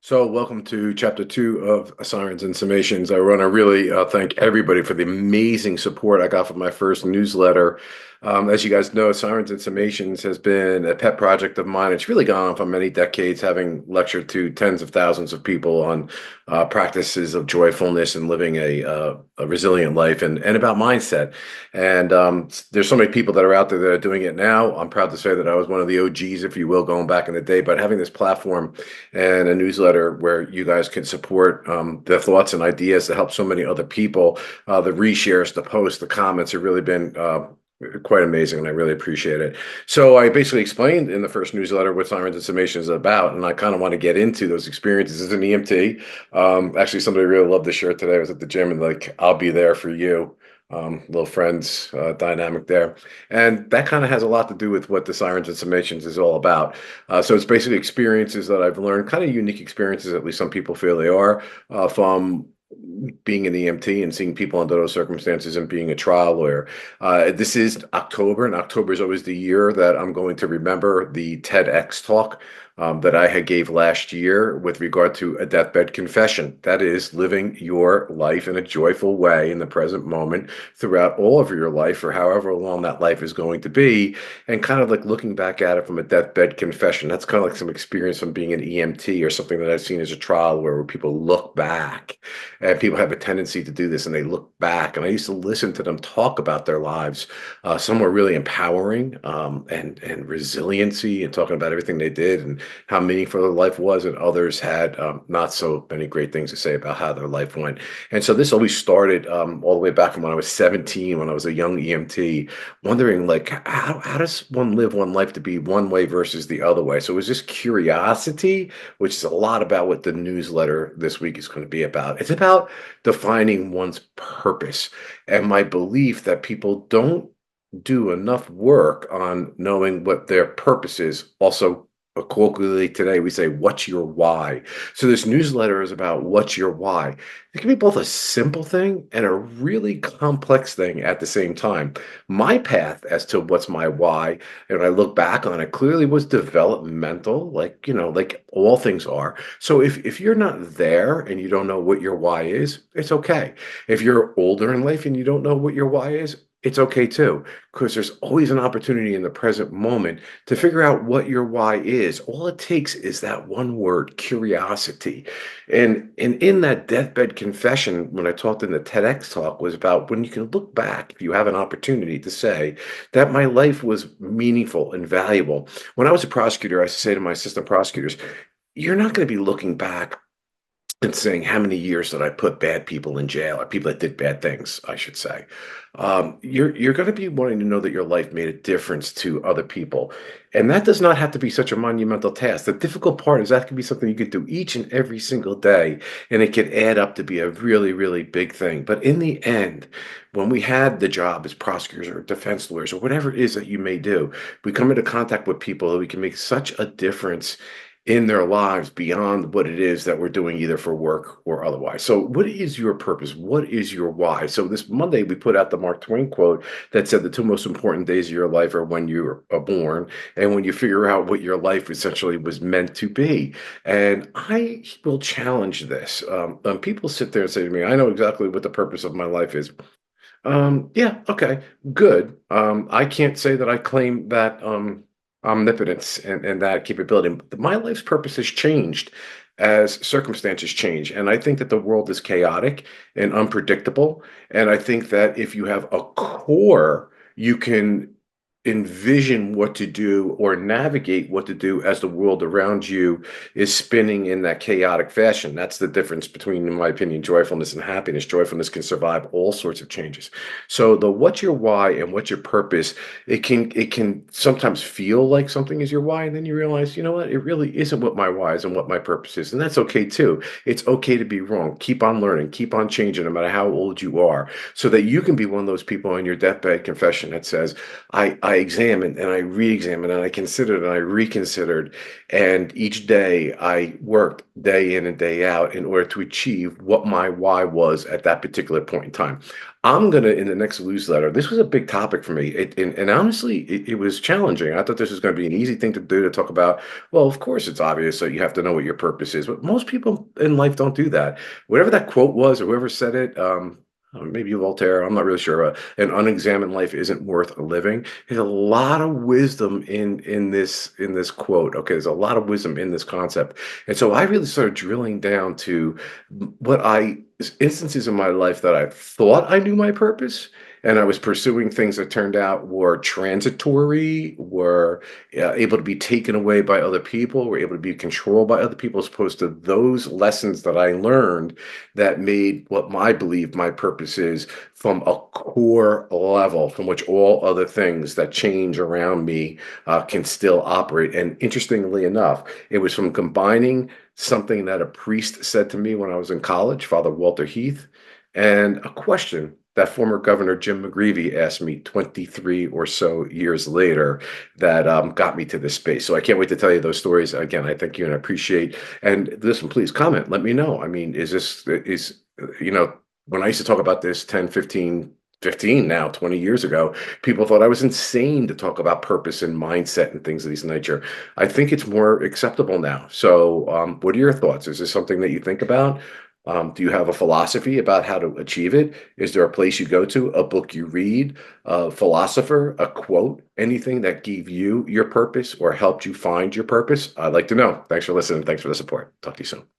So, welcome to chapter two of Sirens and Summations. I want to really thank everybody for the amazing support I got from my first newsletter. As you guys know, Sirens and Summations has been a pet project of mine. It's really gone on for many decades, having lectured to tens of thousands of people on practices of joyfulness and living a resilient life and about mindset. And there's so many people that are out there that are doing it now. I'm proud to say that I was one of the OGs, if you will, going back in the day. But having this platform and a newsletter where you guys can support the thoughts and ideas to help so many other people. The reshares, the posts, the comments have really been quite amazing, and I really appreciate it. So I basically explained in the first newsletter what Sirens and Summation is about, and I kind of want to get into those experiences as an EMT. Actually, somebody really loved the shirt today. I was at the gym and like, I'll be there for you. Little friends dynamic there. And that kind of has a lot to do with what the Sirens and Summations is all about. So it's basically experiences that I've learned, kind of unique experiences, at least some people feel they are, from being an EMT and seeing people under those circumstances and being a trial lawyer. This is October, and October is always the year that I'm going to remember the TEDx talk that I had gave last year with regard to a deathbed confession. That is living your life in a joyful way in the present moment throughout all of your life or however long that life is going to be, and kind of like looking back at it from a deathbed confession. That's kind of like some experience from being an EMT or something that I've seen as a trial where people look back, and people have a tendency to do this and they look back. And I used to listen to them talk about their lives. Some were really empowering and resiliency and talking about everything they did and how meaningful their life was, and others had not so many great things to say about how their life went. And so this always started all the way back from when I was 17, when I was a young EMT, wondering like, how does one live one life to be one way versus the other way? So it was just curiosity, which is a lot about what the newsletter this week is going to be about. It's about defining one's purpose and my belief that people don't do enough work on knowing what their purpose is. Also, colloquially today, we say, what's your why? So this newsletter is about what's your why. It can be both a simple thing and a really complex thing at the same time. My path as to what's my why, and when I look back on it, clearly was developmental, like, like all things are. So if you're not there and you don't know what your why is, it's okay. If you're older in life and you don't know what your why is, it's okay too, because there's always an opportunity in the present moment to figure out what your why is. All it takes is that one word, curiosity. And in that deathbed confession, when I talked in the TEDx talk, was about when you can look back, if you have an opportunity to say that my life was meaningful and valuable. When I was a prosecutor, I used to say to my assistant prosecutors, you're not going to be looking back and saying how many years did I put bad people in jail, or people that did bad things, I should say. You're going to be wanting to know that your life made a difference to other people, and that does not have to be such a monumental task. The difficult part is that can be something you could do each and every single day, and it can add up to be a really, really big thing. But in the end, when we had the job as prosecutors or defense lawyers or whatever it is that you may do, we come into contact with people that we can make such a difference in their lives beyond what it is that we're doing either for work or otherwise. So what is your purpose? What is your why? So this Monday we put out the Mark Twain quote that said the two most important days of your life are when you are born and when you figure out what your life essentially was meant to be. And I will challenge this. People sit there and say to me, I know exactly what the purpose of my life is. Yeah, okay, good. I can't say that I claim that omnipotence and that capability. My life's purpose has changed as circumstances change. And I think that the world is chaotic and unpredictable. And I think that if you have a core, you can envision what to do or navigate what to do as the world around you is spinning in that chaotic fashion. That's the difference between, in my opinion, joyfulness and happiness. Joyfulness can survive all sorts of changes. So the what's your why and what's your purpose, it can sometimes feel like something is your why, and then you realize, you know what, it really isn't what my why is and what my purpose is. And that's okay too. It's okay to be wrong. Keep on learning, keep on changing, no matter how old you are, so that you can be one of those people in your deathbed confession that says, I I examined and I re-examined and I considered and I reconsidered. And each day I worked day in and day out in order to achieve what my why was at that particular point in time. I'm gonna in the next newsletter. This was a big topic for me. And honestly, it was challenging. I thought this was going to be an easy thing to do to talk about. Well, of course, it's obvious that you have to know what your purpose is, but most people in life don't do that. Whatever that quote was, or whoever said it, maybe Voltaire. I'm not really sure. An unexamined life isn't worth living. There's a lot of wisdom in this quote. Okay, there's a lot of wisdom in this concept, and so I really started drilling down to what I instances in my life that I thought I knew my purpose, and I was pursuing things that turned out were transitory, were able to be taken away by other people, were able to be controlled by other people, as opposed to those lessons that I learned that made what I believe my purpose is from a core level from which all other things that change around me can still operate. And interestingly enough, it was from combining something that a priest said to me when I was in college, Father Walter Heath, and a question that former Governor Jim McGreevey asked me 23 or so years later that got me to this space. So I can't wait to tell you those stories. Again, I thank you and I appreciate. And listen, please comment. Let me know. I mean, you know, when I used to talk about this 10, 15 now, 20 years ago, people thought I was insane to talk about purpose and mindset and things of this nature. I think it's more acceptable now. So, what are your thoughts? Is this something that you think about? Do you have a philosophy about how to achieve it? Is there a place you go to, a book you read, a philosopher, a quote, anything that gave you your purpose or helped you find your purpose? I'd like to know. Thanks for listening. Thanks for the support. Talk to you soon.